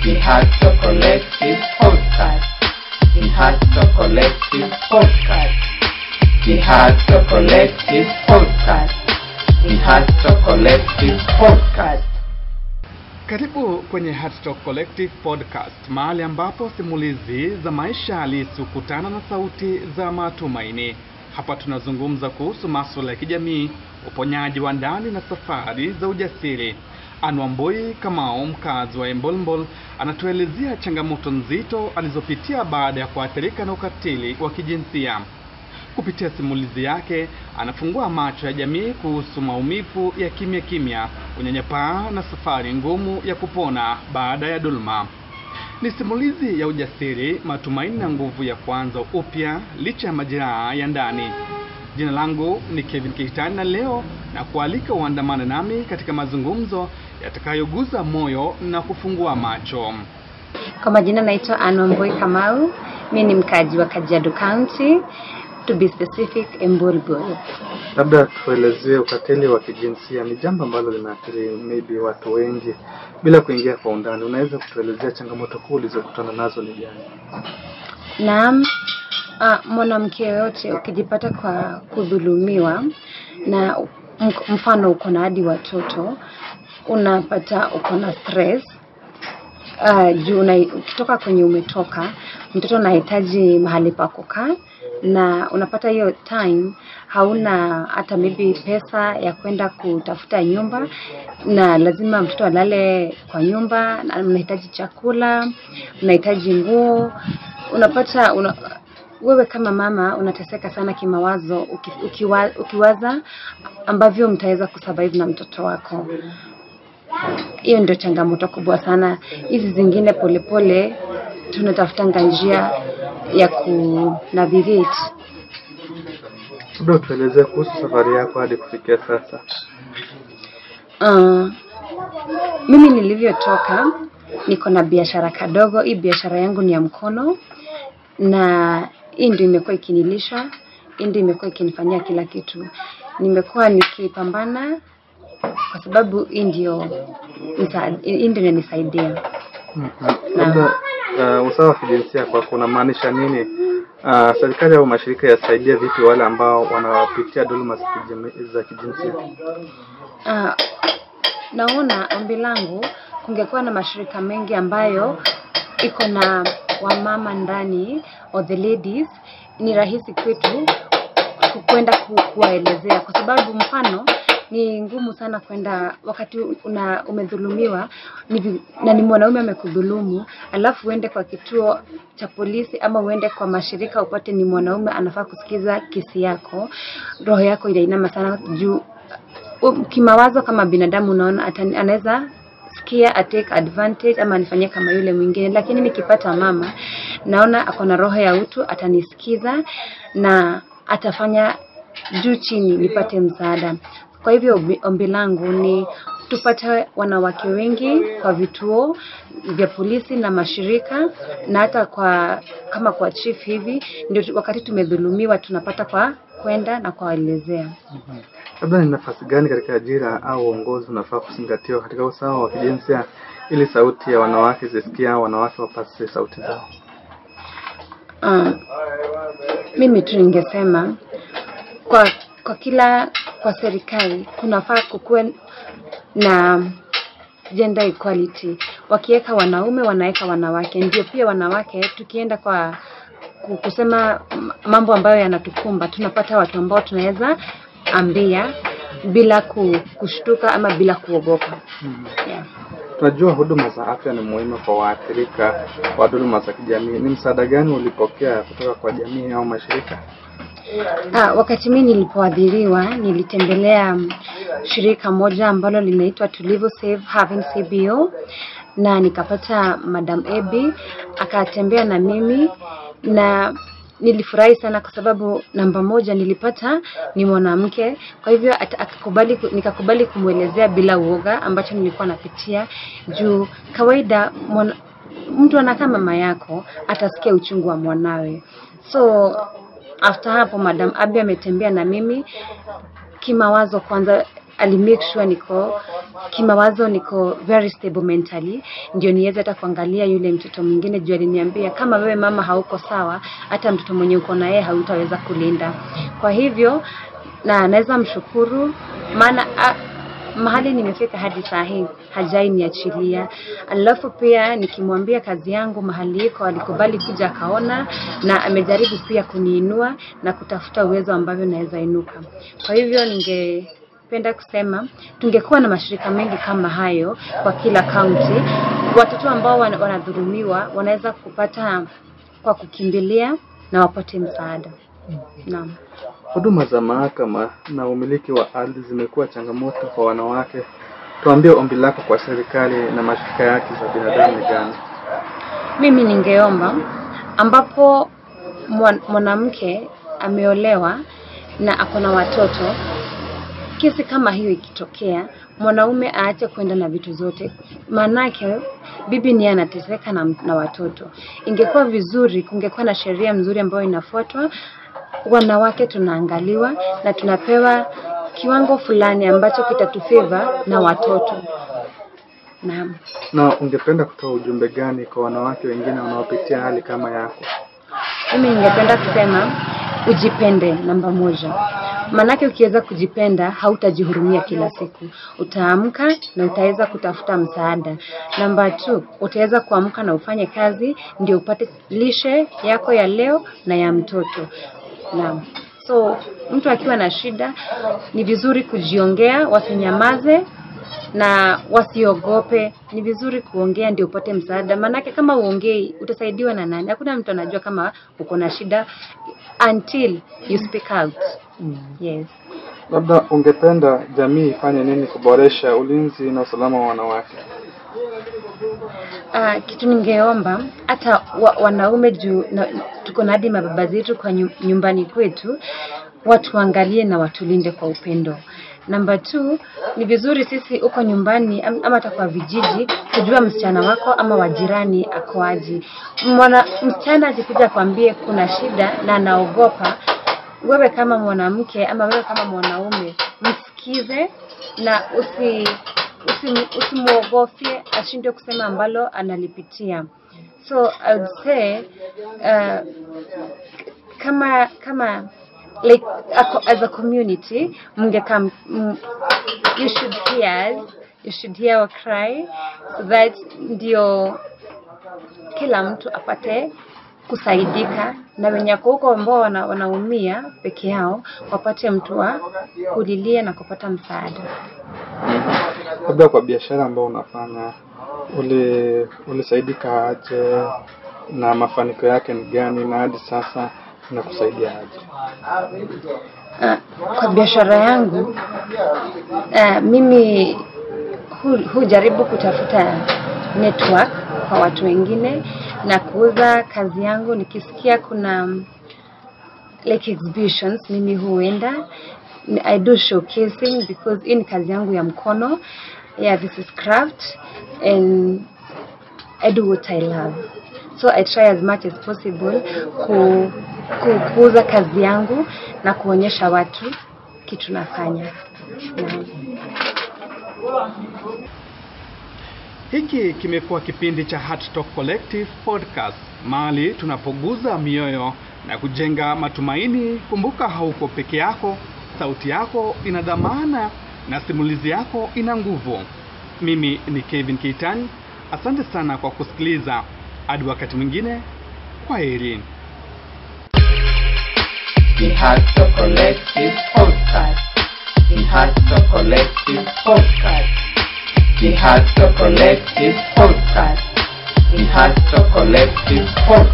Kihato Collective Podcast. Kihato Collective Podcast. Kihato Collective Podcast. Kihato Collective Podcast. Karibu kwenye Heartstock Collective Podcast, mahali ambapo simulizi za maisha halisi hukutana na sauti za matumaini. Hapa tunazungumza kuhusu masuala ya kijamii, uponyaji wa ndani na safari za ujasiri. Ann Wambui Kamau, mkazi wa Embolmbol, anatuelezea changamoto nzito alizopitia baada ya kuathirika na ukatili wa kijinsia. Kupitia simulizi yake, anafungua macho ya jamii kuhusu maumivu ya kimya, unyanyapaa na safari ngumu ya kupona baada ya dhuluma. Ni simulizi ya ujasiri, matumaini na nguvu ya kuanza upya licha ya majeraha ya ndani. Jina langu ni Kevin Kitani na leo na kualika uandamane nami katika mazungumzo yatakayoguza moyo na kufungua macho. Kwa majina naitwa Ann Wambui Kamau, mimi ni mkazi wa Kajiado County, to be specific Embolmbol. Labda tuelezee ukatili wa kijinsia ni jambo ambalo linaathiri maybe watu wengi. Bila kuingia kwa undani, unaweza kutuelezea changamoto kuu ulizokutana nazo ni gani? Naam, mwanamke yote ukijipata kwa kudhulumiwa na mfano uko na hadi watoto, unapata uko na stress. Ukitoka kwenye umetoka, mtoto anahitaji mahali pa kukaa, na unapata hiyo time hauna hata maybe pesa ya kwenda kutafuta nyumba, na lazima mtoto alale kwa nyumba, na unahitaji chakula, unahitaji nguo. Unapata wewe kama mama unateseka sana kimawazo ukiwaza ambavyo mtaweza kusurvive na mtoto wako. Hiyo ndio changamoto kubwa sana. Hizi zingine polepole tunatafuta njia ya kunavigate. Labda tuelezee kuhusu safari yako hadi kufikia sasa. Mimi nilivyotoka, niko na biashara kadogo. Hii biashara yangu ni ya mkono, na hii ndio imekuwa ikinilisha, hii ndio imekuwa ikinifanyia kila kitu. Nimekuwa nikipambana kwa sababu hii ndio inanisaidia. Labda usawa wa kijinsia kwa kuna maanisha nini? Serikali au mashirika yasaidia vipi wale ambao wanapitia dhuluma za kijinsia? Naona ombi langu kungekuwa na mashirika mengi ambayo iko na wamama ndani, or the ladies. Ni rahisi kwetu kwenda kuwaelezea, kwa sababu mfano ni ngumu sana kwenda wakati umedhulumiwa na ni mwanaume amekudhulumu, alafu uende kwa kituo cha polisi ama uende kwa mashirika upate ni mwanaume anafaa kusikiza kesi yako. Roho yako inainama sana juu kimawazo kama binadamu, unaona anaweza sikia take advantage ama anifanyia kama yule mwingine. Lakini nikipata mama, naona ako na roho ya utu, atanisikiza na atafanya juu chini nipate msaada. Kwa hivyo ombi langu ni tupate wanawake wengi kwa vituo vya polisi na mashirika, na hata kama kwa chief hivi, ndio wakati tumedhulumiwa tunapata kwa kwenda na kuwaelezea. Labda ni nafasi gani katika ajira au uongozi unafaa kuzingatiwa katika usawa wa kijinsia ili sauti ya wanawake zisikia, wanawake wapase sauti zao? Mimi tu ningesema kwa serikali kunafaa kukuwe na gender equality. Wakiweka wanaume wanaweka wanawake, ndio pia wanawake tukienda kwa kusema mambo ambayo yanatukumba, tunapata watu ambao tunaweza ambia bila kushtuka ama bila kuogopa. Yeah. Tunajua huduma za afya ni muhimu kwa waathirika wa dhuluma za kijamii. Ni msaada gani ulipokea kutoka kwa jamii au mashirika? Wakati mimi nilipoadhiriwa, nilitembelea shirika moja ambalo linaitwa Tulivu Save Having CBO, na nikapata Madam Ebi akatembea na mimi, na nilifurahi sana kwa sababu namba moja nilipata ni mwanamke. Kwa hivyo nikakubali kumuelezea bila uoga ambacho nilikuwa napitia, juu kawaida mtu anakaa mama yako atasikia uchungu wa mwanawe. So after hapo Madam Abi ametembea na mimi kimawazo. Kwanza alimake sure niko kimawazo niko very stable mentally, ndio niweze hata kuangalia yule mtoto mwingine. Juu aliniambia kama wewe mama hauko sawa, hata mtoto mwenye uko na yeye hautaweza kulinda. Kwa hivyo na naweza mshukuru, maana mahali nimefika hadi saa hii hajai niachilia. Alafu pia nikimwambia kazi yangu mahali iko, alikubali kuja akaona, na amejaribu pia kuniinua na kutafuta uwezo ambavyo naweza inuka. Kwa hivyo ningependa kusema tungekuwa na mashirika mengi kama hayo kwa kila county. Watoto ambao wanadhulumiwa wanaweza kupata kwa kukimbilia na wapate msaada. Naam. Huduma za mahakama na umiliki wa ardhi zimekuwa changamoto kwa wanawake. Tuambie ombi lako kwa serikali na mashirika yake za binadamu ni gani? Mimi ningeomba ambapo mwanamke ameolewa na ako na watoto, kesi kama hiyo ikitokea, mwanaume aache kwenda na vitu zote, manake bibi ni anateseka na watoto. Ingekuwa vizuri kungekuwa na sheria mzuri ambayo inafuatwa. Wanawake tunaangaliwa na tunapewa kiwango fulani ambacho kitatufeva na watoto. Naam. Na ungependa kutoa ujumbe gani kwa wanawake wengine wanaopitia hali kama yako? Mimi ningependa kusema ujipende, namba moja. Manake ukiweza kujipenda hautajihurumia kila siku. Utaamka na utaweza kutafuta msaada. Namba 2, utaweza kuamka na ufanye kazi ndio upate lishe yako ya leo na ya mtoto. Naam. So mtu akiwa na shida ni vizuri kujiongea, wasinyamaze na wasiogope. Ni vizuri kuongea ndio upate msaada. Manake kama uongei utasaidiwa na nani? Hakuna mtu anajua kama uko na shida until you speak out. Yes. Labda ungependa jamii ifanye nini kuboresha ulinzi na usalama wa wanawake? Kitu ningeomba hata wanaume juu tuko na hadi mababa zetu kwa nyumbani kwetu, watu waangalie na watulinde kwa upendo. Namba 2, ni vizuri sisi uko nyumbani ama hata kwa vijiji kujua msichana wako ama wajirani akoaje. Msichana akikuja kwambie kuna shida na anaogopa, wewe kama mwanamke ama wewe kama mwanaume msikize na usimuogofie ashinde kusema ambalo analipitia. So I would say kama like as a community you should hear our cry, so that ndio kila mtu apate kusaidika, na wenye huko ambao wanaumia peke yao wapate mtu wa kulilia na kupata msaada. Labda kwa biashara ambayo unafanya ulisaidika aje na mafanikio yake ni gani na hadi sasa inakusaidia aje? Kwa biashara yangu mimi hujaribu kutafuta network kwa watu wengine na kuuza kazi yangu. Nikisikia kuna like exhibitions mimi huenda. I do showcasing because in kazi yangu ya mkono. Yeah, this is craft and I do what I love. So I try as much as possible kuuza kazi yangu na kuonyesha watu kitu nafanya. Hiki kimekuwa kipindi cha Heart Talk Collective Podcast, mahali tunapoguza mioyo na kujenga matumaini. Kumbuka hauko peke yako, sauti yako ina dhamana na simulizi yako ina nguvu. Mimi ni Kevin Keitani. Asante sana kwa kusikiliza. Hadi wakati mwingine, kwaheri. The Heart Talk Collective Podcast. The Heart Talk Collective Podcast. The Heart Talk Collective Podcast. The Heart Talk Collective Podcast.